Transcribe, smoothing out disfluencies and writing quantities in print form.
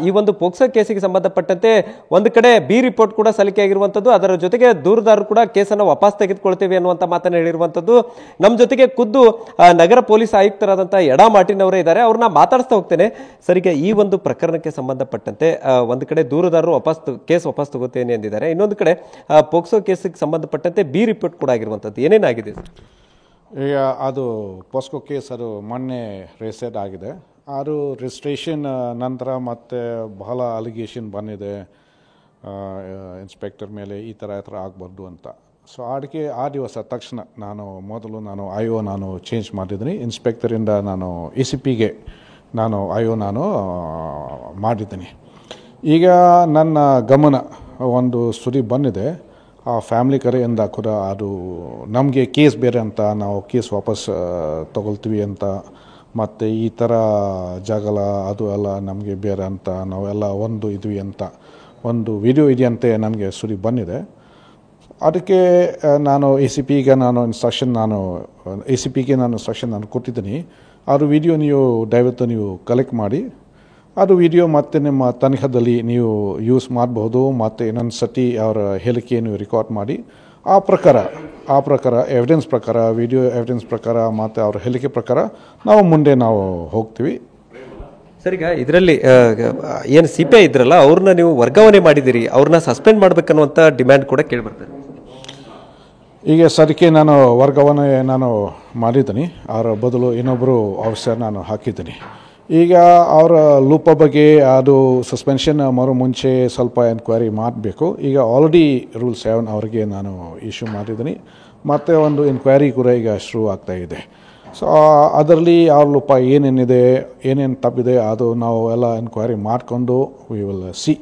ಈ ಒಂದು ಪೋಕ್ಸೋ ಕೇಸಿಗೆ ಸಂಬಂಧಪಟ್ಟಂತೆ ಒಂದು ಕಡೆ ಬಿ ರಿಪೋರ್ಟ್ ಕೂಡ ಸಲ್ಲಿಕೆ ಆಗಿರುವಂತದ್ದು, ಅದರ ಜೊತೆಗೆ ದೂರುದಾರರು ಕೂಡ ಕೇಸನ್ನು ವಾಪಸ್ ತೆಗೆದುಕೊಳ್ತೇವೆ ಅನ್ನುವಂತ ಮಾತನ್ನು ಹೇಳಿರುವಂತದ್ದು. ನಮ್ಮ ಜೊತೆಗೆ ಖುದ್ದು ನಗರ ಪೊಲೀಸ್ ಆಯುಕ್ತರಾದಂತಹ ಎಡಾ ಮಾರ್ಟಿನ್ ಅವರೇ ಇದ್ದಾರೆ, ಅವ್ರನ್ನ ಮಾತಾಡಿಸ್ತಾ ಹೋಗ್ತೇನೆ. ಸರಿಗೆ ಈ ಒಂದು ಪ್ರಕರಣಕ್ಕೆ ಸಂಬಂಧಪಟ್ಟಂತೆ ಒಂದು ಕಡೆ ದೂರುದಾರರು ಕೇಸ್ ವಾಪಸ್ ತಗೋತೇನೆ ಎಂದಿದ್ದಾರೆ, ಇನ್ನೊಂದು ಕಡೆ ಪೋಕ್ಸೋ ಕೇಸಿಗೆ ಸಂಬಂಧಪಟ್ಟಂತೆ ಬಿ ರಿಪೋರ್ಟ್ ಕೂಡ ಆಗಿರುವಂತದ್ದು, ಏನೇನಾಗಿದೆ ಸರ್? ಈಗ ಅದು ಪೋಸ್ಕೋ ಕೇಸ್ ಅದು ಮೊನ್ನೆ ರಿಜಿಸ್ಟರ್ಡ್ ಆಗಿದೆ. ಅದು ರಿಜಿಸ್ಟ್ರೇಷನ್ ನಂತರ ಮತ್ತೆ ಬಹಳ ಅಲಿಗೇಷನ್ ಬಂದಿದೆ ಇನ್ಸ್ಪೆಕ್ಟರ್ ಮೇಲೆ, ಈ ಥರ ಆಗಬಾರ್ದು ಅಂತ. ಸೊ ಅದಕ್ಕೆ ಆ ದಿವಸ ತಕ್ಷಣ ನಾನು ಐಒ ಚೇಂಜ್ ಮಾಡಿದ್ದೀನಿ. ಇನ್ಸ್ಪೆಕ್ಟರಿಂದ ನಾನು ACPಗೆ ಐಒ ಮಾಡಿದ್ದೀನಿ. ಈಗ ನನ್ನ ಗಮನ ಒಂದು ಸುದ್ದಿ ಬಂದಿದೆ, ಆ ಫ್ಯಾಮಿಲಿ ಕಡೆಯಿಂದ ಕೂಡ ಅದು ನಮಗೆ ಕೇಸ್ ಬೇರೆ ಅಂತ, ನಾವು ಕೇಸ್ ವಾಪಸ್ ತಗೊಳ್ತೀವಿ ಅಂತ, ಮತ್ತು ಈ ಥರ ಜಗಳ ಅದು ಎಲ್ಲ ನಮಗೆ ಬೇರೆ ಅಂತ, ನಾವೆಲ್ಲ ಒಂದು ಇದ್ವಿ ಅಂತ ಒಂದು ವಿಡಿಯೋ ಇದೆಯಂತೆ ನನಗೆ ಸುದ್ದಿ ಬಂದಿದೆ. ಅದಕ್ಕೆ ನಾನು ACPಗೆ ಇನ್ಸ್ಟ್ರಕ್ಷನ್ ಕೊಟ್ಟಿದ್ದೀನಿ. ಅದು ವಿಡಿಯೋ ದಯವಿಟ್ಟು ನೀವು ಕಲೆಕ್ಟ್ ಮಾಡಿ, ಅದು ವಿಡಿಯೋ ಮತ್ತು ನಿಮ್ಮ ತನಿಖೆಯಲ್ಲಿ ನೀವು ಯೂಸ್ ಮಾಡಬಹುದು. ಮತ್ತು ಇನ್ನೊಂದು ಸತಿ ಅವರ ಹೇಳಿಕೆ ನೀವು ರೆಕಾರ್ಡ್ ಮಾಡಿ, ಆ ಪ್ರಕಾರ ಎವಿಡೆನ್ಸ್ ಪ್ರಕಾರ, ವಿಡಿಯೋ ಎವಿಡೆನ್ಸ್ ಪ್ರಕಾರ ಮತ್ತು ಅವರ ಹೇಳಿಕೆ ಪ್ರಕಾರ ಮುಂದೆ ನಾವು ಹೋಗ್ತೀವಿ. ಸರ್, ಈಗ ಇದರಲ್ಲಿ ಏನು CPI ಇದ್ರಲ್ಲ, ಅವ್ರನ್ನ ನೀವು ವರ್ಗಾವಣೆ ಮಾಡಿದ್ದೀರಿ, ಅವ್ರನ್ನ ಸಸ್ಪೆಂಡ್ ಮಾಡ್ಬೇಕನ್ನುವಂಥ ಡಿಮ್ಯಾಂಡ್ ಕೂಡ ಕೇಳಿಬರ್ತದೆ. ಈಗ ಸದ್ಯಕ್ಕೆ ವರ್ಗಾವಣೆ ಮಾಡಿದ್ದೀನಿ, ಅವರ ಬದಲು ಇನ್ನೊಬ್ಬರು ಆಫೀಸರ್ ಹಾಕಿದ್ದೀನಿ. ಈಗ ಅವರ ಲೂಪ ಬಗ್ಗೆ ಅದು ಸಸ್ಪೆನ್ಷನ್ ಮುಂಚೆ ಸ್ವಲ್ಪ ಎನ್ಕ್ವೈರಿ ಮಾಡಬೇಕು. ಈಗ ಆಲ್ರೆಡಿ ರೂಲ್ 7 ಅವರಿಗೆ ಇಶ್ಯೂ ಮಾಡಿದ್ದೀನಿ, ಮತ್ತು ಒಂದು ಎನ್ಕ್ವೈರಿ ಕೂಡ ಈಗ ಶುರು ಆಗ್ತಾ ಇದೆ. ಸೊ ಅದರಲ್ಲಿ ಅವ್ರ ಲೂಪ ಏನೇನಿದೆ, ಏನೇನು ತಪ್ಪಿದೆ, ಅದು ನಾವು ಎಲ್ಲ ಎನ್ಕ್ವೈರಿ ಮಾಡಿಕೊಂಡು ವಿ ವಿಲ್ ಸಿ